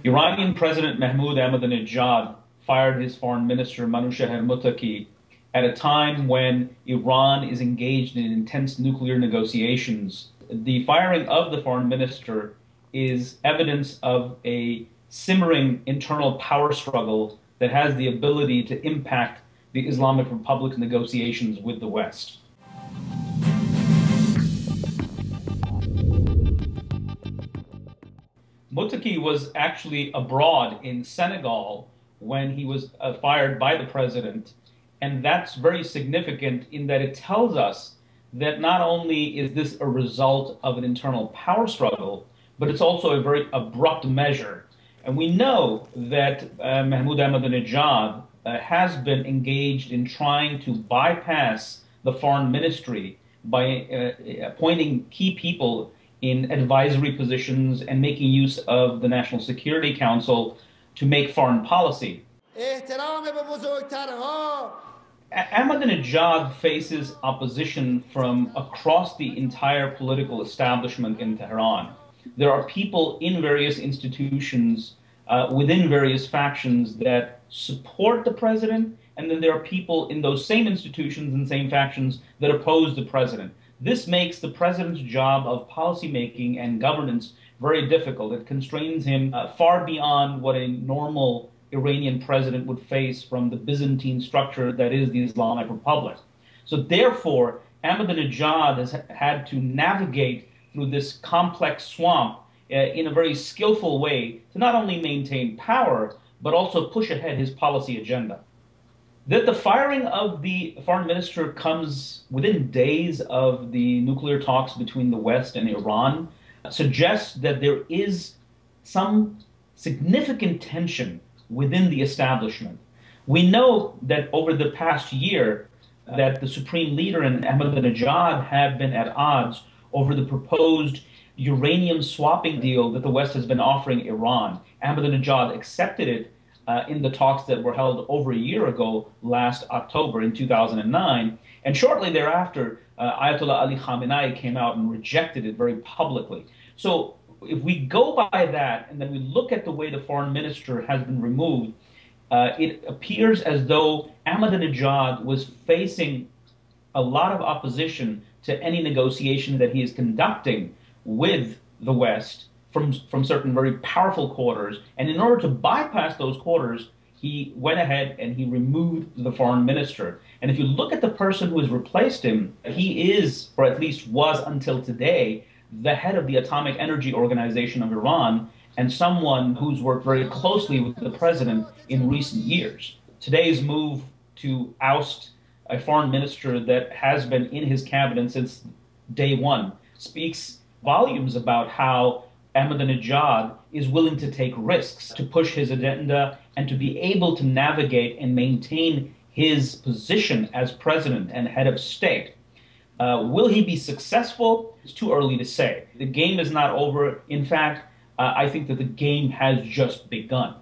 Iranian President Mahmoud Ahmadinejad fired his foreign minister Manouchehr Mottaki at a time when Iran is engaged in intense nuclear negotiations. The firing of the foreign minister is evidence of a simmering internal power struggle that has the ability to impact the Islamic Republic's negotiations with the West. Mottaki was actually abroad in Senegal when he was fired by the president, and that's very significant in that it tells us that not only is this a result of an internal power struggle, but it's also a very abrupt measure. And we know that Mahmoud Ahmadinejad has been engaged in trying to bypass the foreign ministry by appointing key people in advisory positions and making use of the National Security Council to make foreign policy. Ahmadinejad faces opposition from across the entire political establishment in Tehran. There are people in various institutions within various factions that support the president, and then there are people in those same institutions and same factions that oppose the president. This makes the president's job of policymaking and governance very difficult. It constrains him far beyond what a normal Iranian president would face from the Byzantine structure that is the Islamic Republic. So therefore, Ahmadinejad has had to navigate through this complex swamp in a very skillful way to not only maintain power, but also push ahead his policy agenda. That the firing of the foreign minister comes within days of the nuclear talks between the West and Iran suggests that there is some significant tension within the establishment. We know that over the past year that the supreme leader and Ahmadinejad have been at odds over the proposed uranium swapping deal that the West has been offering Iran. Ahmadinejad accepted it in the talks that were held over a year ago, last October in 2009. And shortly thereafter, Ayatollah Ali Khamenei came out and rejected it very publicly. So if we go by that and then we look at the way the foreign minister has been removed, it appears as though Ahmadinejad was facing a lot of opposition to any negotiation that he is conducting with the West from certain very powerful quarters. And in order to bypass those quarters, he went ahead and he removed the foreign minister. And if you look at the person who has replaced him, he is, or at least was until today, the head of the Atomic Energy Organization of Iran and someone who's worked very closely with the president in recent years. Today's move to oust a foreign minister that has been in his cabinet since day one speaks volumes about how Ahmadinejad is willing to take risks to push his agenda and to be able to navigate and maintain his position as president and head of state. Will he be successful? It's too early to say. The game is not over. In fact, I think that the game has just begun.